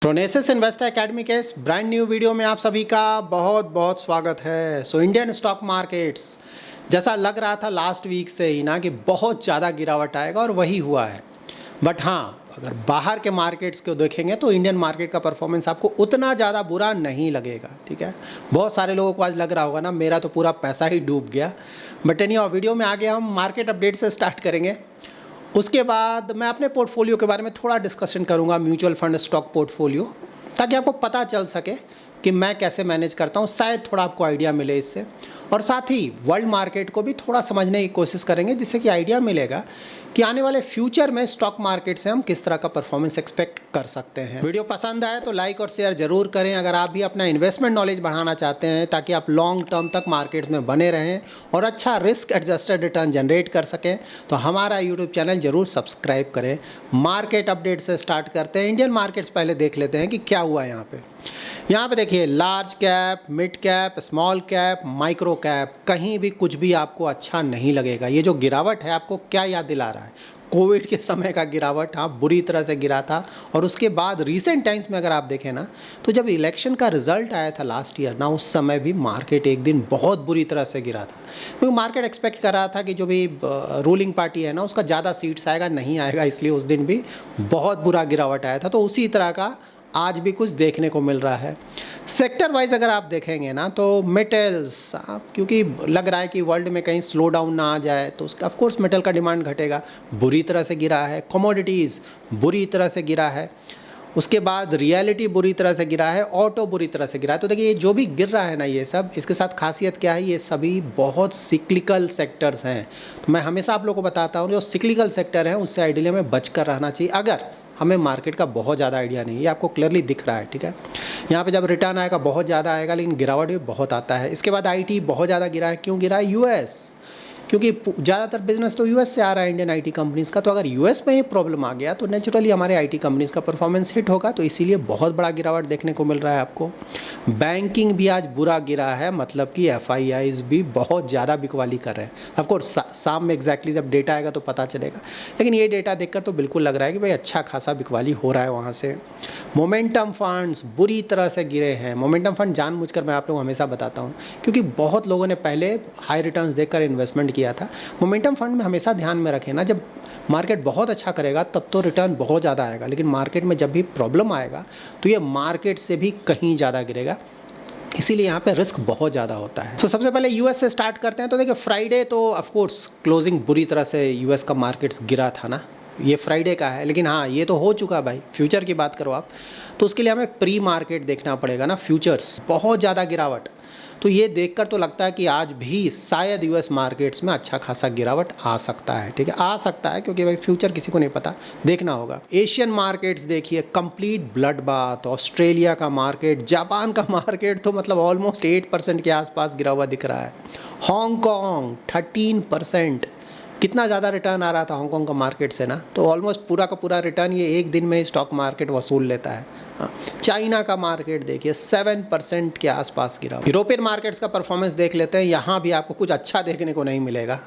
प्रोनेसिस investor academy के इस brand new video में आप सभी का बहुत बहुत स्वागत है। इंडियन स्टॉक मार्केट्स जैसा लग रहा था लास्ट वीक से ही ना कि बहुत ज़्यादा गिरावट आएगा और वही हुआ है। बट हाँ, अगर बाहर के मार्केट्स को देखेंगे तो इंडियन मार्केट का परफॉर्मेंस आपको उतना ज़्यादा बुरा नहीं लगेगा। ठीक है, बहुत सारे लोगों को आज लग रहा होगा ना मेरा तो पूरा पैसा ही डूब गया। बट एनी वीडियो में आगे हम मार्केट अपडेट से स्टार्ट करेंगे। उसके बाद मैं अपने पोर्टफोलियो के बारे में थोड़ा डिस्कशन करूंगा, म्यूचुअल फंड स्टॉक पोर्टफोलियो, ताकि आपको पता चल सके कि मैं कैसे मैनेज करता हूं, शायद थोड़ा आपको आइडिया मिले इससे। और साथ ही वर्ल्ड मार्केट को भी थोड़ा समझने की कोशिश करेंगे, जिससे कि आइडिया मिलेगा कि आने वाले फ्यूचर में स्टॉक मार्केट से हम किस तरह का परफॉर्मेंस एक्सपेक्ट कर सकते हैं। वीडियो पसंद आए तो लाइक और शेयर जरूर करें। अगर आप भी अपना इन्वेस्टमेंट नॉलेज बढ़ाना चाहते हैं ताकि आप लॉन्ग टर्म तक मार्केट में बने रहें और अच्छा रिस्क एडजस्टेड रिटर्न जनरेट कर सकें, तो हमारा यूट्यूब चैनल जरूर सब्सक्राइब करें। मार्केट अपडेट से स्टार्ट करते हैं। इंडियन मार्केट्स पहले देख लेते हैं कि क्या हुआ है यहाँ पे देखिए, large cap, mid cap, small cap, micro cap, कहीं भी कुछ भी आपको अच्छा नहीं लगेगा। ये जो गिरावट है आपको क्या याद दिला रहा है? कोविड के समय का गिरावट, हाँ, बुरी तरह से गिरा था। और उसके बाद रीसेंट टाइम्स में अगर आप देखें ना, तो जब इलेक्शन का रिजल्ट आया था लास्ट ईयर ना, उस समय भी मार्केट एक दिन बहुत बुरी तरह से गिरा था, क्योंकि मार्केट एक्सपेक्ट कर रहा था कि जो भी रूलिंग पार्टी है ना उसका ज़्यादा सीट्स आएगा, नहीं आएगा, इसलिए उस दिन भी बहुत बुरा गिरावट आया था। तो उसी तरह का आज भी कुछ देखने को मिल रहा है। सेक्टर वाइज अगर आप देखेंगे ना, तो मेटल्स, क्योंकि लग रहा है कि वर्ल्ड में कहीं स्लो डाउन ना आ जाए, तो उसका ऑफकोर्स मेटल का डिमांड घटेगा, बुरी तरह से गिरा है। कमोडिटीज़ बुरी तरह से गिरा है। उसके बाद रियलिटी बुरी तरह से गिरा है। ऑटो बुरी तरह से गिरा है। तो देखिए, ये जो भी गिर रहा है ना, ये सब, इसके साथ खासियत क्या है, ये सभी बहुत सिक्लिकल सेक्टर्स हैं। तो मैं हमेशा आप लोगों को बताता हूँ, जो सिक्लिकल सेक्टर हैं उससे आइडियली हमें बच कर रहना चाहिए, अगर हमें मार्केट का बहुत ज़्यादा आइडिया नहीं है। ये आपको क्लियरली दिख रहा है। ठीक है, यहाँ पे जब रिटर्न आएगा बहुत ज़्यादा आएगा, लेकिन गिरावट भी बहुत आता है। इसके बाद आईटी बहुत ज़्यादा गिरा है। क्यों गिरा है? यूएस, क्योंकि ज़्यादातर बिजनेस तो यूएस से आ रहा है इंडियन आईटी कंपनीज़ का। तो अगर यूएस में ही प्रॉब्लम आ गया तो नेचुरली हमारे आईटी कंपनीज़ का परफॉर्मेंस हिट होगा। तो इसीलिए बहुत बड़ा गिरावट देखने को मिल रहा है आपको। बैंकिंग भी आज बुरा गिरा है, मतलब कि एफआईआईज भी बहुत ज़्यादा बिकवाली कर रहे हैं। ऑफकोर्स शाम में एग्जैक्टली जब डेटा आएगा तो पता चलेगा, लेकिन ये डेटा देखकर तो बिल्कुल लग रहा है कि भाई अच्छा खासा बिकवाली हो रहा है वहाँ से। मोमेंटम फंड्स बुरी तरह से गिरे हैं। मोमेंटम फंड जानबूझकर मैं आप लोगों को हमेशा बताता हूँ, क्योंकि बहुत लोगों ने पहले हाई रिटर्न्स देखकर इन्वेस्टमेंट किया था। मोमेंटम फंड में हमेशा ध्यान में रखें ना, जब मार्केट बहुत अच्छा करेगा तब तो रिटर्न बहुत ज़्यादा आएगा, लेकिन मार्केट में जब भी प्रॉब्लम आएगा तो ये मार्केट से भी कहीं ज़्यादा गिरेगा। इसीलिए यहाँ पे रिस्क बहुत ज़्यादा होता है। तो सबसे पहले यूएस से स्टार्ट करते हैं। तो देखिए, फ्राइडे तो ऑफकोर्स क्लोजिंग बुरी तरह से यूएस का मार्केट्स गिरा था ना, ये फ्राइडे का है, लेकिन हाँ, ये तो हो चुका भाई। फ्यूचर की बात करो आप, तो उसके लिए हमें प्री मार्केट देखना पड़ेगा ना। फ्यूचर्स बहुत ज़्यादा गिरावट, तो ये देखकर तो लगता है कि आज भी शायद यूएस मार्केट्स में अच्छा खासा गिरावट आ सकता है। ठीक है, आ सकता है, क्योंकि भाई फ्यूचर किसी को नहीं पता, देखना होगा। एशियन मार्केट्स देखिए, कंप्लीट ब्लड बाथ। ऑस्ट्रेलिया का मार्केट, जापान का मार्केट तो मतलब ऑलमोस्ट 8% के आसपास गिरा हुआ दिख रहा है। हांगकॉन्ग 13%, कितना ज़्यादा रिटर्न आ रहा था हांगकॉन्ग का मार्केट से ना, तो ऑलमोस्ट पूरा का पूरा रिटर्न ये एक दिन में स्टॉक मार्केट वसूल लेता है। चाइना का मार्केट देखिए 7% के आसपास गिरा। यूरोपियन मार्केट्स का परफॉर्मेंस देख लेते हैं। यहाँ भी आपको कुछ अच्छा देखने को नहीं मिलेगा।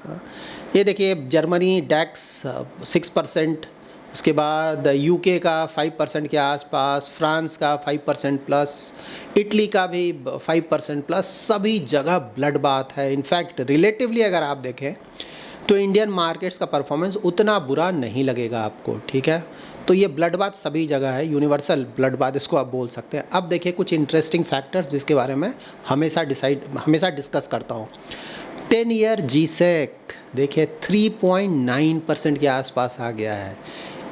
ये देखिए, जर्मनी डैक्स 6%, उसके बाद यूके का 5% के आसपास, फ्रांस का 5% प्लस, इटली का भी 5% प्लस, सभी जगह ब्लड बाथ है। इनफैक्ट रिलेटिवली अगर आप देखें तो इंडियन मार्केट्स का परफॉर्मेंस उतना बुरा नहीं लगेगा आपको। ठीक है, तो ये ब्लड बाथ सभी जगह है, यूनिवर्सल ब्लड बाथ इसको आप बोल सकते हैं। अब देखिए कुछ इंटरेस्टिंग फैक्टर्स जिसके बारे में हमेशा डिस्कस करता हूँ। 10 ईयर जीसेक देखिए 3.9% के आसपास आ गया है।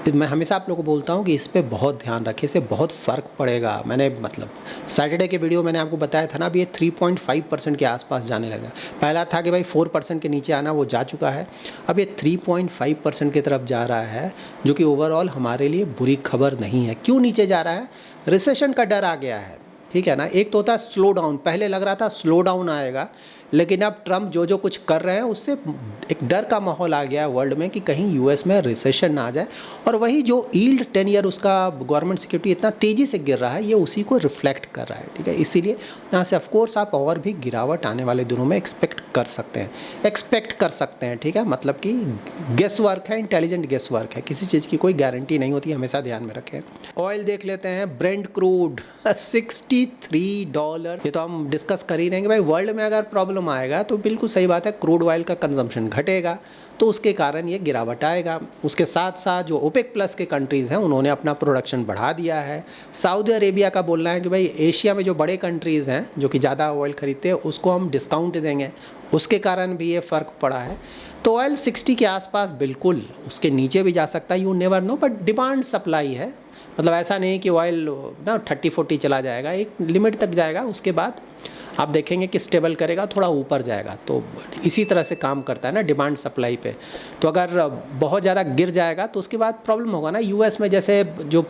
मैं हमेशा आप लोगों को बोलता हूँ कि इस पे बहुत ध्यान रखें, इससे बहुत फ़र्क पड़ेगा। मैंने मतलब सैटरडे के वीडियो मैंने आपको बताया था ना, अभी ये 3.5% के आसपास जाने लगा। पहला था कि भाई 4% के नीचे आना, वो जा चुका है। अब ये 3.5% की तरफ जा रहा है, जो कि ओवरऑल हमारे लिए बुरी खबर नहीं है। क्यों नीचे जा रहा है? रिसेशन का डर आ गया है। ठीक है ना, एक तो होता है स्लो डाउन। पहले लग रहा था स्लो डाउन आएगा, लेकिन अब ट्रम्प जो जो कुछ कर रहे हैं उससे एक डर का माहौल आ गया है वर्ल्ड में कि कहीं यूएस में रिसेशन ना आ जाए, और वही जो यील्ड 10 ईयर उसका गवर्नमेंट सिक्योरिटी इतना तेज़ी से गिर रहा है ये उसी को रिफ्लेक्ट कर रहा है, ठीक है। इसीलिए यहाँ से ऑफकोर्स आप और भी गिरावट आने वाले दिनों में एक्सपेक्ट कर सकते हैं, ठीक है। मतलब कि गेस वर्क है, इंटेलिजेंट गेस वर्क है, किसी चीज़ की कोई गारंटी नहीं होती, हमेशा ध्यान में रखें। ऑयल देख लेते हैं, ब्रेंट क्रूड $63। ये तो हम डिस्कस कर ही रहेंगे भाई, वर्ल्ड में अगर प्रॉब्लम आएगा तो बिल्कुल सही बात है, क्रूड ऑयल का कंजम्पशन घटेगा तो उसके कारण ये गिरावट आएगा। उसके साथ साथ जो ओपेक प्लस के कंट्रीज़ हैं उन्होंने अपना प्रोडक्शन बढ़ा दिया है। सऊदी अरेबिया का बोलना है कि भाई एशिया में जो बड़े कंट्रीज़ हैं जो कि ज़्यादा ऑयल खरीदते हैं उसको हम डिस्काउंट देंगे, उसके कारण भी ये फ़र्क पड़ा है। तो ऑयल 60 के आसपास, बिल्कुल उसके नीचे भी जा सकता है, you never know, but demand supply है। मतलब ऐसा नहीं कि ऑयल ना 30-40 चला जाएगा, एक लिमिट तक जाएगा, उसके बाद आप देखेंगे कि स्टेबल करेगा, थोड़ा ऊपर जाएगा। तो इसी तरह से काम करता है ना डिमांड सप्लाई पे। तो अगर बहुत ज़्यादा गिर जाएगा तो उसके बाद प्रॉब्लम होगा ना। यूएस में जैसे जो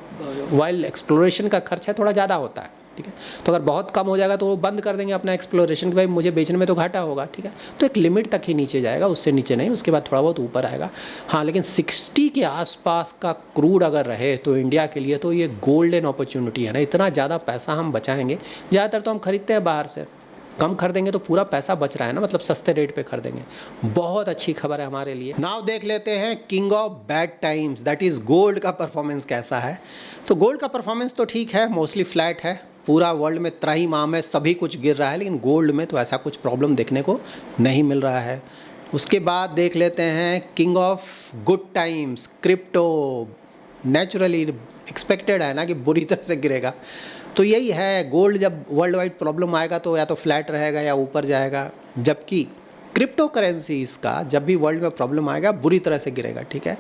ऑयल एक्सप्लोरेशन का खर्च है थोड़ा ज़्यादा होता है, ठीक है। तो अगर बहुत कम हो जाएगा तो वो बंद कर देंगे अपना एक्सप्लोरेशन कि भाई मुझे बेचने में तो घाटा होगा, ठीक है। तो एक लिमिट तक ही नीचे जाएगा, उससे नीचे नहीं, उसके बाद थोड़ा बहुत ऊपर आएगा। हाँ, लेकिन 60 के आसपास का क्रूड अगर रहे तो इंडिया के लिए तो ये गोल्डन अपॉर्चुनिटी है ना। इतना ज़्यादा पैसा हम बचाएंगे, ज़्यादातर तो हम खरीदते हैं बाहर से, कम खरीदेंगे तो पूरा पैसा बच रहा है ना, मतलब सस्ते रेट पे खरीदेंगे। बहुत अच्छी खबर है हमारे लिए। नाउ देख लेते हैं king of bad times, that is gold का परफॉर्मेंस कैसा है। तो गोल्ड का परफॉर्मेंस तो ठीक है, मोस्टली फ्लैट है। पूरा वर्ल्ड में त्राहिमाम है, सभी कुछ गिर रहा है, लेकिन गोल्ड में तो ऐसा कुछ प्रॉब्लम देखने को नहीं मिल रहा है। उसके बाद देख लेते हैं king of good times, crypto. Naturally expected है ना कि बुरी तरह से गिरेगा, तो यही है, गोल्ड जब वर्ल्ड वाइड प्रॉब्लम आएगा तो या तो फ्लैट रहेगा या ऊपर जाएगा, जबकि क्रिप्टो करेंसीज का जब भी वर्ल्ड में प्रॉब्लम आएगा बुरी तरह से गिरेगा, ठीक है।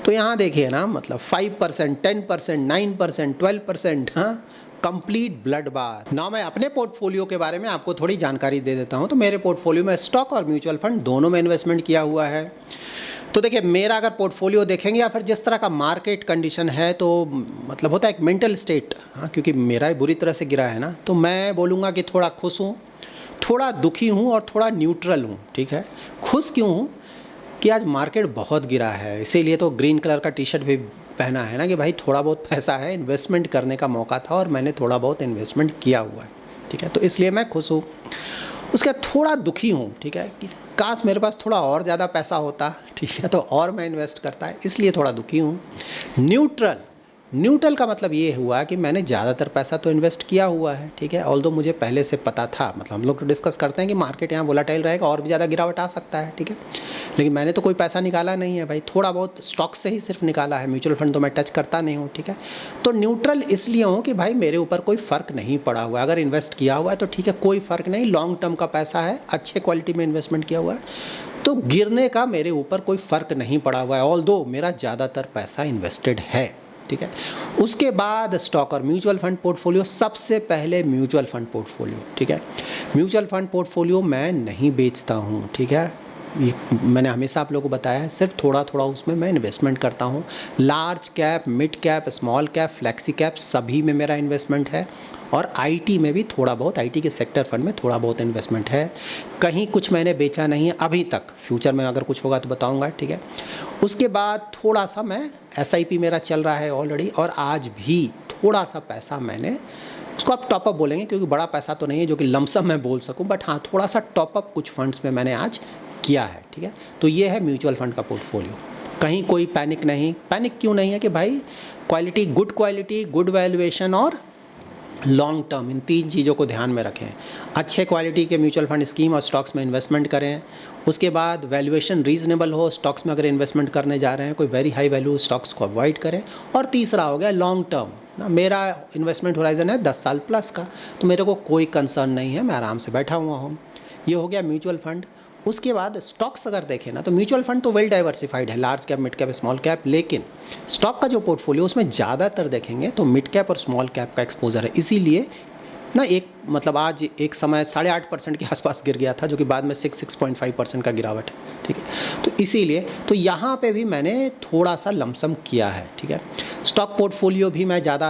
तो यहाँ देखिए ना, मतलब 5%, 10%, 9%, 12%, हाँ, कंप्लीट ब्लड बाथ। ना मैं अपने पोर्टफोलियो के बारे में आपको थोड़ी जानकारी दे देता हूँ। तो मेरे पोर्टफोलियो में स्टॉक और म्यूचुअल फंड दोनों में इन्वेस्टमेंट किया हुआ है। तो देखिए, मेरा अगर पोर्टफोलियो देखेंगे या फिर जिस तरह का मार्केट कंडीशन है, तो मतलब होता है एक मेंटल स्टेट, हाँ, क्योंकि मेरा ही बुरी तरह से गिरा है ना, तो मैं बोलूँगा कि थोड़ा खुश हूँ, थोड़ा दुखी हूँ और थोड़ा न्यूट्रल हूँ, ठीक है। खुश क्यों हूँ कि आज मार्केट बहुत गिरा है, इसीलिए तो ग्रीन कलर का टी शर्ट भी पहना है ना कि भाई थोड़ा बहुत पैसा है, इन्वेस्टमेंट करने का मौका था और मैंने थोड़ा बहुत इन्वेस्टमेंट किया हुआ है, ठीक है। तो इसलिए मैं खुश हूँ। उसके बाद थोड़ा दुखी हूँ, ठीक है, कि काश मेरे पास थोड़ा और ज़्यादा पैसा होता, ठीक है, तो और मैं इन्वेस्ट करता है, इसलिए थोड़ा दुखी हूँ। न्यूट्रल का मतलब ये हुआ कि मैंने ज़्यादातर पैसा तो इन्वेस्ट किया हुआ है, ठीक है। ऑल्दो मुझे पहले से पता था, मतलब हम लोग तो डिस्कस करते हैं कि मार्केट यहाँ वोलेटाइल रहेगा और भी ज़्यादा गिरावट आ सकता है, ठीक है, लेकिन मैंने तो कोई पैसा निकाला नहीं है भाई, थोड़ा बहुत स्टॉक से ही सिर्फ निकाला है, म्यूचुअल फंड तो मैं टच करता नहीं हूँ, ठीक है। तो न्यूट्रल इसलिए हूँ कि भाई मेरे ऊपर कोई फ़र्क नहीं पड़ा हुआ है, अगर इन्वेस्ट किया हुआ है तो ठीक है, कोई फ़र्क नहीं, लॉन्ग टर्म का पैसा है, अच्छे क्वालिटी में इन्वेस्टमेंट किया हुआ है, तो गिरने का मेरे ऊपर कोई फ़र्क नहीं पड़ा हुआ है, ऑल्दो मेरा ज़्यादातर पैसा इन्वेस्टेड है, ठीक है। उसके बाद स्टॉक और म्यूचुअल फंड पोर्टफोलियो, सबसे पहले म्यूचुअल फंड पोर्टफोलियो, ठीक है। म्यूचुअल फंड पोर्टफोलियो मैं नहीं बेचता हूँ, ठीक है, ये मैंने हमेशा आप लोगों को बताया है, सिर्फ थोड़ा थोड़ा उसमें मैं इन्वेस्टमेंट करता हूँ। Large cap, mid cap, small cap, flexi cap, सभी में मेरा इन्वेस्टमेंट है, और आईटी में भी थोड़ा बहुत, आईटी के सेक्टर फंड में थोड़ा बहुत इन्वेस्टमेंट है। कहीं कुछ मैंने बेचा नहीं है अभी तक, फ्यूचर में अगर कुछ होगा तो बताऊंगा, ठीक है। उसके बाद थोड़ा सा मैं एसआईपी मेरा चल रहा है ऑलरेडी, और आज भी थोड़ा सा पैसा मैंने, उसको आप टॉपअप बोलेंगे क्योंकि बड़ा पैसा तो नहीं है जो कि लमसम मैं बोल सकूं, बट हाँ थोड़ा सा टॉपअप कुछ फंड्स में मैंने आज किया है, ठीक है। तो ये है म्यूचुअल फंड का पोर्टफोलियो। कहीं कोई पैनिक नहीं। पैनिक क्यों नहीं है कि भाई क्वालिटी, गुड वैल्यूएशन और लॉन्ग टर्म, इन तीन चीज़ों को ध्यान में रखें। अच्छे क्वालिटी के म्यूचुअल फंड स्कीम और स्टॉक्स में इन्वेस्टमेंट करें। उसके बाद वैल्यूएशन रीजनेबल हो, स्टॉक्स में अगर इन्वेस्टमेंट करने जा रहे हैं, कोई वेरी हाई वैल्यू स्टॉक्स को अवॉइड करें। और तीसरा हो गया लॉन्ग टर्म ना, मेरा इन्वेस्टमेंट होराइजन है 10 साल प्लस का, तो मेरे को कोई कंसर्न नहीं है, मैं आराम से बैठा हुआ हूँ। ये हो गया म्यूचुअल फंड। उसके बाद स्टॉक्स अगर देखें ना, तो म्यूचुअल फंड तो वेल डाइवर्सिफाइड है, large cap, mid cap, small cap, लेकिन स्टॉक का जो पोर्टफोलियो उसमें ज़्यादातर देखेंगे तो मिड कैप और स्मॉल कैप का एक्सपोजर है। इसीलिए ना एक मतलब आज एक समय 8.5% के आसपास गिर गया था, जो कि बाद में 6.5% का गिरावट है, ठीक है। तो इसीलिए तो यहाँ पे भी मैंने थोड़ा सा लमसम किया है, ठीक है। स्टॉक पोर्टफोलियो भी मैं ज़्यादा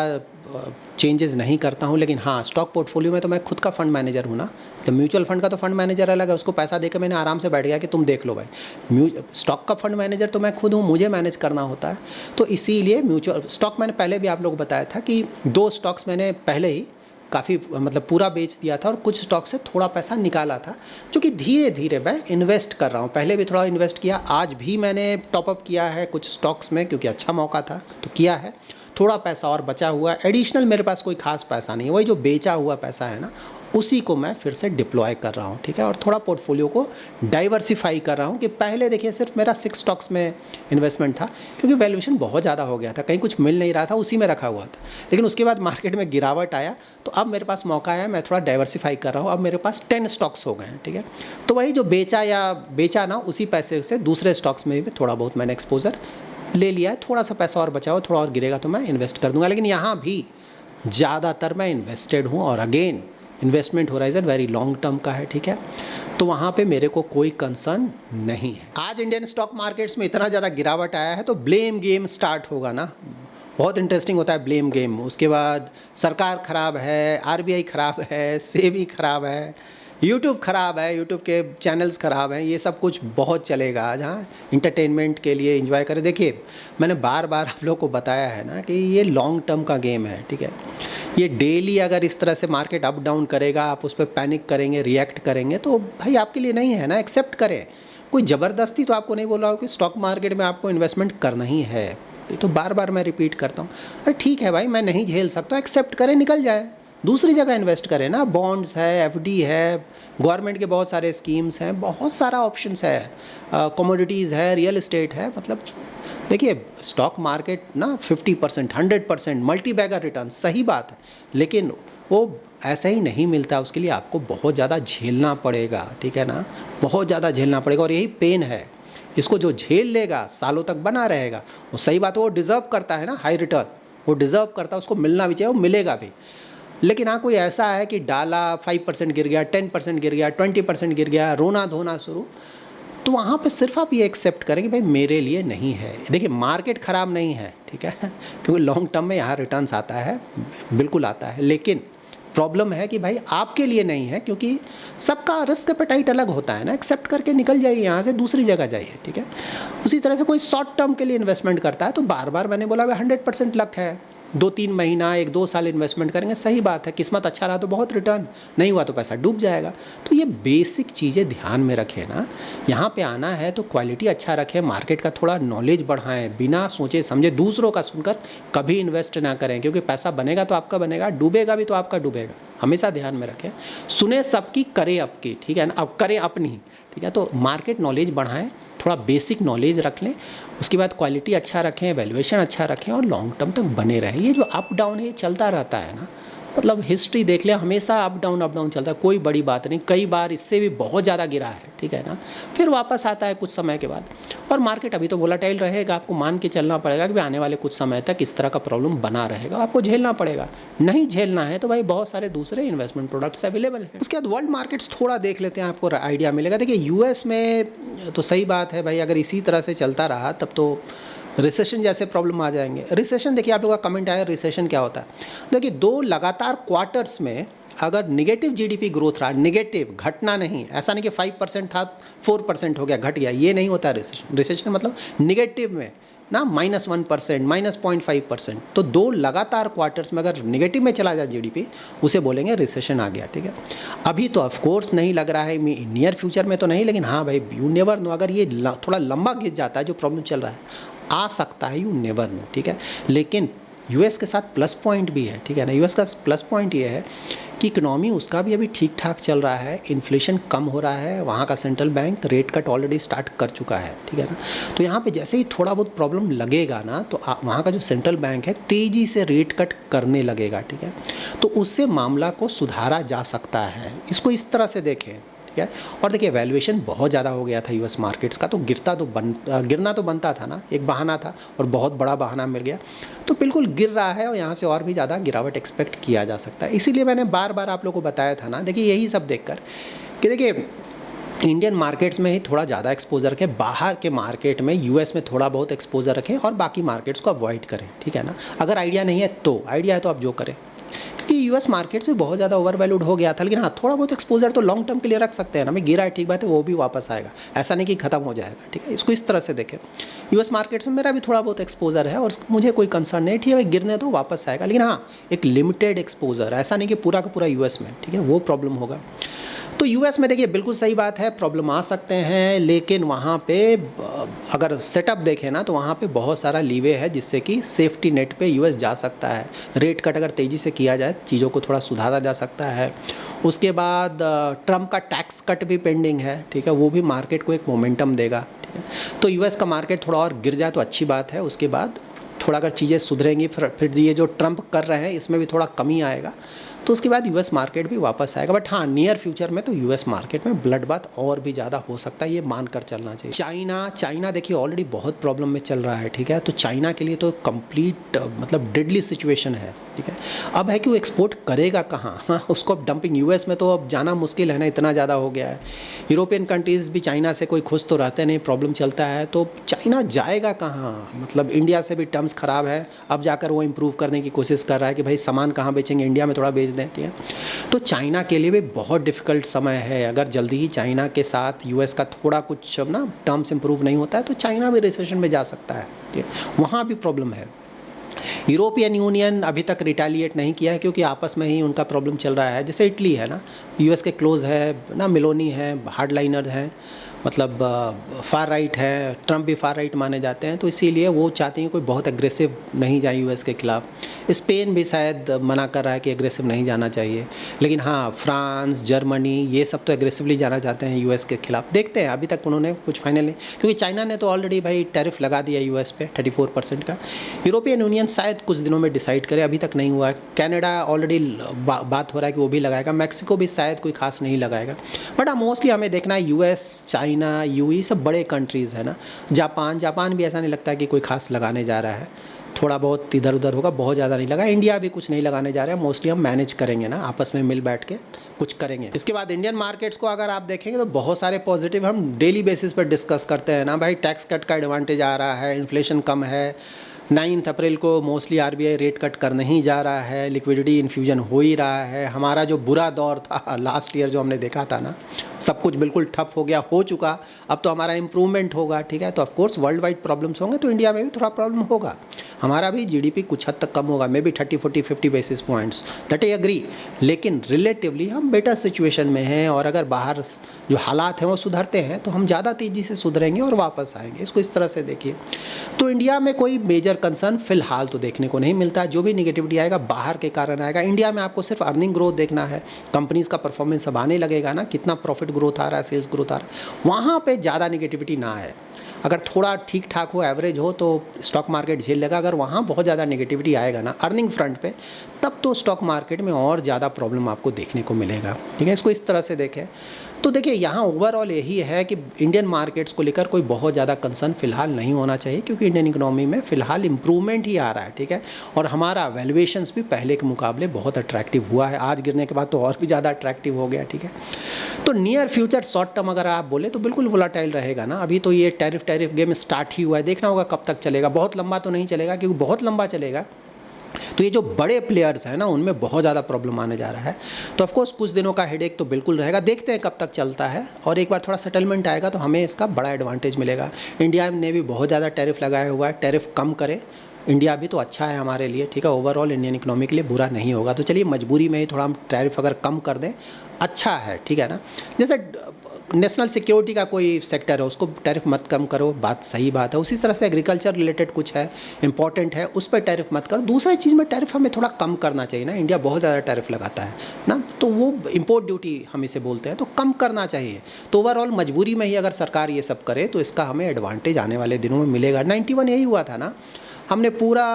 चेंजेस नहीं करता हूँ, लेकिन हाँ स्टॉक पोर्टफोलियो में तो मैं खुद का फंड मैनेजर हूँ ना। तो म्यूचुअल फंड का तो फंड मैनेजर अलग है, उसको पैसा देकर मैंने आराम से बैठ गया कि तुम देख लो भाई। स्टॉक का फंड मैनेजर तो मैं खुद हूँ, मुझे मैनेज करना होता है। तो इसीलिए म्यूचुअल स्टॉक मैंने पहले भी आप लोग को बताया था कि 2 स्टॉक्स मैंने पहले ही काफ़ी मतलब पूरा बेच दिया था और कुछ स्टॉक से थोड़ा पैसा निकाला था, जो कि धीरे धीरे मैं इन्वेस्ट कर रहा हूँ। पहले भी थोड़ा इन्वेस्ट किया, आज भी मैंने टॉपअप किया है कुछ स्टॉक्स में क्योंकि अच्छा मौका था तो किया है। थोड़ा पैसा और बचा हुआ है, एडिशनल मेरे पास कोई खास पैसा नहीं है, वही जो बेचा हुआ पैसा है ना उसी को मैं फिर से डिप्लॉय कर रहा हूँ, ठीक है। और थोड़ा पोर्टफोलियो को डाइवर्सिफाई कर रहा हूँ कि पहले देखिए सिर्फ मेरा 6 स्टॉक्स में इन्वेस्टमेंट था क्योंकि वैल्यूएशन बहुत ज़्यादा हो गया था, कहीं कुछ मिल नहीं रहा था, उसी में रखा हुआ था। लेकिन उसके बाद मार्केट में गिरावट आया तो अब मेरे पास मौका आया, मैं थोड़ा डाइवर्सिफाई कर रहा हूँ। अब मेरे पास 10 स्टॉक्स हो गए हैं, ठीक है। तो वही जो बेचा ना उसी पैसे से दूसरे स्टॉक्स में भी थोड़ा बहुत मैंने एक्सपोजर ले लिया है। थोड़ा सा पैसा और बचा हो, थोड़ा और गिरेगा तो मैं इन्वेस्ट कर दूंगा, लेकिन यहाँ भी ज़्यादातर मैं इन्वेस्टेड हूँ। और again investment horizon very long term का है, ठीक है। तो वहाँ पे मेरे को कोई कंसर्न नहीं है। आज इंडियन स्टॉक मार्केट्स में इतना ज़्यादा गिरावट आया है तो ब्लेम गेम स्टार्ट होगा ना, बहुत इंटरेस्टिंग होता है ब्लेम गेम। उसके बाद सरकार ख़राब है, आरबीआई ख़राब है, सेबी ख़राब है, यूट्यूब ख़राब है, यूट्यूब के चैनल्स ख़राब हैं, ये सब कुछ बहुत चलेगा आज। हाँ, इंटरटेनमेंट के लिए एंजॉय करें। देखिए मैंने बार बार आप लोग को बताया है ना कि ये लॉन्ग टर्म का गेम है, ठीक है। ये डेली अगर इस तरह से मार्केट अप डाउन करेगा, आप उस पर पैनिक करेंगे, रिएक्ट करेंगे तो भाई आपके लिए नहीं है ना। एक्सेप्ट करें, कोई ज़बरदस्ती तो आपको नहीं बोल रहा हो कि स्टॉक मार्केट में आपको इन्वेस्टमेंट करना ही है। ये तो बार बार मैं रिपीट करता हूँ। अरे ठीक है भाई, मैं नहीं झेल सकता, एक्सेप्ट करें, निकल जाए, दूसरी जगह इन्वेस्ट करें ना। बॉन्ड्स है, एफडी है, गवर्नमेंट के बहुत सारे स्कीम्स हैं, बहुत सारा ऑप्शंस है, कमोडिटीज़ है, रियल एस्टेट है। मतलब देखिए स्टॉक मार्केट ना 50%, 100% मल्टी बैगर रिटर्न, सही बात है, लेकिन वो ऐसा ही नहीं मिलता। उसके लिए आपको बहुत ज़्यादा झेलना पड़ेगा, ठीक है ना, बहुत ज़्यादा झेलना पड़ेगा। और यही पेन है, इसको जो झेल लेगा सालों तक बना रहेगा। वो सही बात है, वो डिज़र्व करता है ना हाई रिटर्न, वो डिज़र्व करता है, उसको मिलना भी चाहिए, वो मिलेगा भी। लेकिन हाँ, कोई ऐसा है कि डाला 5% गिर गया, 10% गिर गया, 20% गिर गया, रोना धोना शुरू, तो वहाँ पे सिर्फ आप ये एक्सेप्ट करें कि भाई मेरे लिए नहीं है। देखिए मार्केट ख़राब नहीं है, ठीक है, क्योंकि लॉन्ग टर्म में यहाँ रिटर्न्स आता है, बिल्कुल आता है, लेकिन प्रॉब्लम है कि भाई आपके लिए नहीं है, क्योंकि सबका रिस्क एपेटाइट अलग होता है ना। एक्सेप्ट करके निकल जाइए यहाँ से, दूसरी जगह जाइए, ठीक है। उसी तरह से कोई शॉर्ट टर्म के लिए इन्वेस्टमेंट करता है तो बार बार मैंने बोला भाई 100% लक है, 2-3 महीना 1-2 साल इन्वेस्टमेंट करेंगे, सही बात है, किस्मत अच्छा रहा तो बहुत रिटर्न, नहीं हुआ तो पैसा डूब जाएगा। तो ये बेसिक चीज़ें ध्यान में रखें ना। यहाँ पे आना है तो क्वालिटी अच्छा रखें, मार्केट का थोड़ा नॉलेज बढ़ाएं, बिना सोचे समझे दूसरों का सुनकर कभी इन्वेस्ट ना करें, क्योंकि पैसा बनेगा तो आपका बनेगा, डूबेगा भी तो आपका डूबेगा। हमेशा ध्यान में रखें, सुने सबकी, करें आपकी, ठीक है ना, अब करें अपनी, ठीक है। तो मार्केट नॉलेज बढ़ाएं, थोड़ा बेसिक नॉलेज रख लें, उसके बाद क्वालिटी अच्छा रखें, वैल्यूएशन अच्छा रखें और लॉन्ग टर्म तक बने रहें। ये जो अप डाउन है ये चलता रहता है ना, मतलब हिस्ट्री देख लें, हमेशा अप डाउन चलता है, कोई बड़ी बात नहीं। कई बार इससे भी बहुत ज़्यादा गिरा है, ठीक है ना, फिर वापस आता है कुछ समय के बाद। और मार्केट अभी तो वोलेटाइल रहेगा, आपको मान के चलना पड़ेगा कि आने वाले कुछ समय तक इस तरह का प्रॉब्लम बना रहेगा, आपको झेलना पड़ेगा। नहीं झेलना है तो भाई बहुत सारे दूसरे इन्वेस्टमेंट प्रोडक्ट्स अवेलेबल हैं। उसके बाद वर्ल्ड मार्केट्स थोड़ा देख लेते हैं, आपको आइडिया मिलेगा। देखिए यूएस में तो सही बात है भाई, अगर इसी तरह से चलता रहा तब तो रिसेशन जैसे प्रॉब्लम आ जाएंगे। रिसेशन देखिए, आप लोगों का कमेंट आया रिसेशन क्या होता है। देखिए 2 लगातार क्वार्टर्स में अगर निगेटिव जीडीपी ग्रोथ रहा, निगेटिव, घटना नहीं, ऐसा नहीं कि 5% था 4% हो गया, घट गया, ये नहीं होता रिसेशन। रिसेशन मतलब निगेटिव में ना -1%, -0.5%, तो 2 लगातार क्वार्टर्स में अगर निगेटिव में चला जाए जीडीपी, उसे बोलेंगे रिसेशन आ गया, ठीक है। अभी तो ऑफ कोर्स नहीं लग रहा है, नियर फ्यूचर में तो नहीं, लेकिन हाँ भाई यू नेवर नो, अगर ये थोड़ा लंबा खिंच जाता है जो प्रॉब्लम चल रहा है, आ सकता है, यू नेवर नो, ठीक है। लेकिन यूएस के साथ प्लस पॉइंट भी है, ठीक है ना। यूएस का प्लस पॉइंट ये है कि इकोनॉमी उसका भी अभी ठीक ठाक चल रहा है, इन्फ्लेशन कम हो रहा है, वहाँ का central bank rate cut already start कर चुका है, ठीक है ना। तो यहाँ पे जैसे ही थोड़ा बहुत प्रॉब्लम लगेगा ना, तो वहाँ का जो सेंट्रल बैंक है तेज़ी से रेट कट करने लगेगा, ठीक है। तो उससे मामला को सुधारा जा सकता है, इसको इस तरह से देखें, ठीक है। और देखिए वैल्यूएशन बहुत ज़्यादा हो गया था यूएस मार्केट्स का, तो गिरना तो बनता था ना, एक बहाना था और बहुत बड़ा बहाना मिल गया, तो बिल्कुल गिर रहा है और यहाँ से और भी ज़्यादा गिरावट एक्सपेक्ट किया जा सकता है। इसीलिए मैंने बार बार आप लोगों को बताया था ना, देखिए यही सब देखकर कि देखिए इंडियन मार्केट्स में ही थोड़ा ज़्यादा एक्सपोज़र रखें, बाहर के मार्केट में यूएस में थोड़ा बहुत एक्सपोज़र रखें और बाकी मार्केट्स को अवॉइड करें, ठीक है ना। अगर आइडिया नहीं है तो, आइडिया है तो आप जो करें, क्योंकि यूएस मार्केट्स में बहुत ज़्यादा ओवर वैल्यूड हो गया था। लेकिन हाँ, थोड़ा बहुत एक्सपोज़र तो लॉन्ग टर्म के लिए रख सकते हैं ना। मैं गिरा है, ठीक बात है, वो भी वापस आएगा, ऐसा नहीं कि खत्म हो जाएगा, ठीक है। इसको इस तरह से देखें, यूएस मार्केट्स में मेरा भी थोड़ा बहुत एक्सपोज़र है और मुझे कोई कंसर्न नहीं, ठीक है, गिरने तो वापस आएगा। लेकिन हाँ, एक लिमिटेड एक्सपोज़र, ऐसा नहीं कि पूरा का पूरा यूएस में, ठीक है, वो प्रॉब्लम होगा। तो यूएस में देखिए बिल्कुल सही बात है, प्रॉब्लम आ सकते हैं, लेकिन वहाँ पे अगर सेटअप देखें ना तो वहाँ पे बहुत सारा लीवे है जिससे कि सेफ्टी नेट पे यूएस जा सकता है। रेट कट अगर तेज़ी से किया जाए, चीज़ों को थोड़ा सुधारा जा सकता है। उसके बाद ट्रम्प का टैक्स कट भी पेंडिंग है, ठीक है, वो भी मार्केट को एक मोमेंटम देगा, ठीक है। तो यूएस का मार्केट थोड़ा और गिर जाए तो अच्छी बात है। उसके बाद थोड़ा अगर चीज़ें सुधरेंगी, फिर ये जो ट्रम्प कर रहे हैं इसमें भी थोड़ा कमी आएगा, तो उसके बाद यूएस मार्केट भी वापस आएगा। बट हाँ, नियर फ्यूचर में तो यूएस मार्केट में ब्लड बाथ और भी ज़्यादा हो सकता है, ये मानकर चलना चाहिए। चाइना देखिए ऑलरेडी बहुत प्रॉब्लम में चल रहा है, ठीक है। तो चाइना के लिए तो कंप्लीट मतलब डेडली सिचुएशन है, ठीक है। अब है कि वो एक्सपोर्ट करेगा कहाँ, हाँ, उसको अब डंपिंग यूएस में तो अब जाना मुश्किल है ना, इतना ज़्यादा हो गया है। यूरोपियन कंट्रीज़ भी चाइना से कोई खुश तो रहते नहीं, प्रॉब्लम चलता है, तो चाइना जाएगा कहाँ। मतलब इंडिया से भी टर्म्स ख़राब है, अब जाकर वो इम्प्रूव करने की कोशिश कर रहा है कि भाई सामान कहाँ बेचेंगे, इंडिया में थोड़ा बेच दें, ठीक है। तो चाइना के लिए भी बहुत डिफ़िकल्ट समय है। अगर जल्दी ही चाइना के साथ यूएस का थोड़ा कुछ ना टर्म्स इम्प्रूव नहीं होता है तो चाइना भी रिसेशन में जा सकता है, ठीक है, वहाँ भी प्रॉब्लम है। यूरोपियन यूनियन अभी तक रिटेलिएट नहीं किया है क्योंकि आपस में ही उनका प्रॉब्लम चल रहा है। जैसे इटली है ना, यूएस के क्लोज है ना, मेलोनी है, हार्डलाइनर हैं, मतलब फार राइट है, ट्रम्प भी फार राइट माने जाते हैं, तो इसीलिए वो चाहते हैं कोई बहुत एग्रेसिव नहीं जाए यूएस के खिलाफ। स्पेन भी शायद मना कर रहा है कि एग्रेसिव नहीं जाना चाहिए, लेकिन हाँ, फ्रांस, जर्मनी, ये सब तो एग्रेसिवली जाना चाहते हैं यूएस के खिलाफ। देखते हैं, अभी तक उन्होंने कुछ फाइनल नहीं, क्योंकि चाइना ने तो ऑलरेडी भाई टैरिफ लगा दिया यूएस पे 34% का। यूरोपियन यूनियन शायद कुछ दिनों में डिसाइड करे, अभी तक नहीं हुआ है। कनाडा ऑलरेडी बात हो रहा है कि वो भी लगाएगा, मैक्सिको भी शायद कोई खास नहीं लगाएगा। बट हाँ, मोस्टली हमें देखना है यूएस, चाइना, यूएई सब बड़े कंट्रीज़ है ना। जापान भी ऐसा नहीं लगता कि कोई खास लगाने जा रहा है, थोड़ा बहुत इधर उधर होगा, बहुत ज़्यादा नहीं लगा। इंडिया भी कुछ नहीं लगाने जा रहा है, मोस्टली हम मैनेज करेंगे ना, आपस में मिल बैठ के कुछ करेंगे। इसके बाद इंडियन मार्केट्स को अगर आप देखेंगे तो बहुत सारे पॉजिटिव हम डेली बेसिस पर डिस्कस करते हैं ना भाई। टैक्स कट का एडवांटेज आ रहा है, इन्फ्लेशन कम है, 9 अप्रैल को मोस्टली आरबीआई रेट कट करने ही जा रहा है, लिक्विडिटी इन्फ्यूजन हो ही रहा है। हमारा जो बुरा दौर था लास्ट ईयर जो हमने देखा था ना, सब कुछ बिल्कुल ठप हो गया, हो चुका, अब तो हमारा इम्प्रूवमेंट होगा, ठीक है। तो ऑफकोर्स वर्ल्ड वाइड प्रॉब्लम्स होंगे तो इंडिया में भी थोड़ा प्रॉब्लम होगा, हमारा भी जीडीपी कुछ हद तक कम होगा, maybe 30, 40, 50 basis points, that I agree. लेकिन रिलेटिवली हम बेटर सिचुएशन में हैं, और अगर बाहर जो हालात हैं वो सुधरते हैं तो हम ज़्यादा तेज़ी से सुधरेंगे और वापस आएंगे। इसको इस तरह से देखिए। तो इंडिया में कोई मेजर कंसर्न फिलहाल तो देखने को नहीं मिलता। जो भी निगेटिविटी आएगा बाहर के कारण आएगा। इंडिया में आपको सिर्फ अर्निंग ग्रोथ देखना है, कंपनीज का परफॉर्मेंस अब आने लगेगा ना, कितना प्रॉफिट ग्रोथ आ रहा है, सेल्स ग्रोथ आ रहा है, वहाँ पे ज़्यादा निगेटिविटी ना है। अगर थोड़ा ठीक ठाक हो, एवरेज हो, तो स्टॉक मार्केट झेल लेगा। अगर वहाँ बहुत ज़्यादा नेगेटिविटी आएगा ना अर्निंग फ्रंट पे, तब तो स्टॉक मार्केट में और ज़्यादा प्रॉब्लम आपको देखने को मिलेगा, ठीक है। इसको इस तरह से देखें तो देखिए यहाँ ओवरऑल यही है कि इंडियन मार्केट्स को लेकर कोई बहुत ज़्यादा कंसर्न फिलहाल नहीं होना चाहिए, क्योंकि इंडियन इकोनॉमी में फिलहाल इंप्रूवमेंट ही आ रहा है, ठीक है। और हमारा वैल्यूएशंस भी पहले के मुकाबले बहुत अट्रैक्टिव हुआ है, आज गिरने के बाद तो और भी ज़्यादा अट्रैक्टिव हो गया, ठीक है। तो नियर फ्यूचर शॉर्ट टर्म अगर आप बोले तो बिल्कुल वोलेटाइल रहेगा ना। अभी तो ये टैरिफ गेम स्टार्ट ही हुआ है, देखना होगा कब तक चलेगा। बहुत लंबा तो नहीं चलेगा, क्योंकि बहुत लंबा चलेगा तो ये जो बड़े प्लेयर्स हैं ना उनमें बहुत ज़्यादा प्रॉब्लम आने जा रहा है। तो ऑफकोर्स कुछ दिनों का हेडेक तो बिल्कुल रहेगा, देखते हैं कब तक चलता है। और एक बार थोड़ा सेटलमेंट आएगा तो हमें इसका बड़ा एडवांटेज मिलेगा। इंडिया ने भी बहुत ज़्यादा टैरिफ लगाया हुआ है, टैरिफ कम करे इंडिया भी तो अच्छा है हमारे लिए, ठीक है। ओवरऑल इंडियन इकोनॉमी के लिए बुरा नहीं होगा। तो चलिए मजबूरी में ही थोड़ा हम टैरिफ अगर कम कर दें, अच्छा है, ठीक है ना। जैसे नेशनल सिक्योरिटी का कोई सेक्टर है उसको टैरिफ मत कम करो, बात सही बात है। उसी तरह से एग्रीकल्चर रिलेटेड कुछ है इंपॉर्टेंट है, उस पर टैरिफ मत करो। दूसरी चीज़ में टैरिफ हमें थोड़ा कम करना चाहिए ना। इंडिया बहुत ज़्यादा टैरिफ लगाता है ना, तो वो इम्पोर्ट ड्यूटी हम इसे बोलते हैं, तो कम करना चाहिए। तो ओवरऑल मजबूरी में ही अगर सरकार ये सब करे तो इसका हमें एडवांटेज आने वाले दिनों में मिलेगा। 91 यही हुआ था ना, हमने पूरा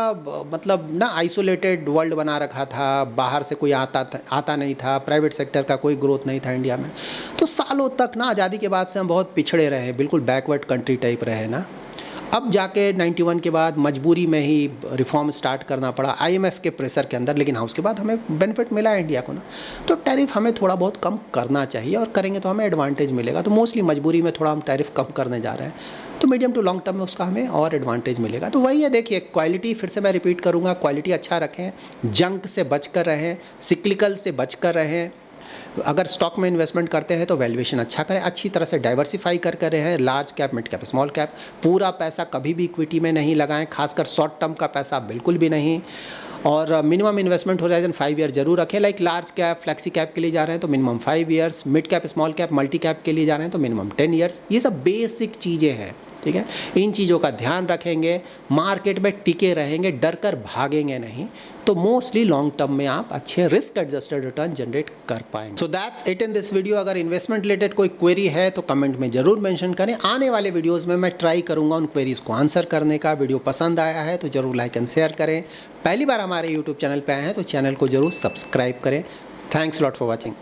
मतलब ना आइसोलेटेड वर्ल्ड बना रखा था, बाहर से कोई आता नहीं था, प्राइवेट सेक्टर का कोई ग्रोथ नहीं था इंडिया में। तो सालों तक ना आज़ादी के बाद से हम बहुत पिछड़े रहे, बिल्कुल बैकवर्ड कंट्री टाइप रहे ना। अब जाके 91 के बाद मजबूरी में ही रिफॉर्म स्टार्ट करना पड़ा IMF के प्रेशर के अंदर, लेकिन हाँ उसके बाद हमें बेनिफिट मिला है इंडिया को ना, तो टैरिफ हमें थोड़ा बहुत कम करना चाहिए और करेंगे तो हमें एडवांटेज मिलेगा। तो मोस्टली मजबूरी में थोड़ा हम टैरिफ कम करने जा रहे हैं, तो मीडियम टू लॉन्ग टर्म में उसका हमें और एडवांटेज मिलेगा। तो वही है, देखिए क्वालिटी, फिर से मैं रिपीट करूँगा, क्वालिटी अच्छा रखें, जंक से बच कर रहें, सिक्लिकल से बच कर रहें। अगर स्टॉक में इन्वेस्टमेंट करते हैं तो वैल्यूएशन अच्छा करें, अच्छी तरह से डाइवर्सिफाई करके रहें, large cap, mid cap, small cap. पूरा पैसा कभी भी इक्विटी में नहीं लगाएं, खासकर शॉर्ट टर्म का पैसा बिल्कुल भी नहीं। और मिनिमम इन्वेस्टमेंट होराइजन 5 ईयर जरूर रखें। Like large cap, flexi cap के लिए जा रहे हैं तो minimum 5 years, mid cap, small cap, multi cap के लिए जा रहे हैं तो मिनिमम 10 ईयर्स। ये सब बेसिक चीज़ें हैं, ठीक है। इन चीज़ों का ध्यान रखेंगे, मार्केट में टिके रहेंगे, डर कर भागेंगे नहीं, तो मोस्टली लॉन्ग टर्म में आप अच्छे रिस्क एडजस्टेड रिटर्न जनरेट कर पाएंगे। So that's it in this video. अगर इन्वेस्टमेंट रिलेटेड कोई क्वेरी है तो कमेंट में जरूर मेंशन करें। आने वाले वीडियोस में मैं ट्राई करूंगा उन क्वेरीज को आंसर करने का। वीडियो पसंद आया है तो जरूर लाइक एंड शेयर करें। पहली बार हमारे यूट्यूब चैनल पर आए हैं तो चैनल को जरूर सब्सक्राइब करें। Thanks lot for watching.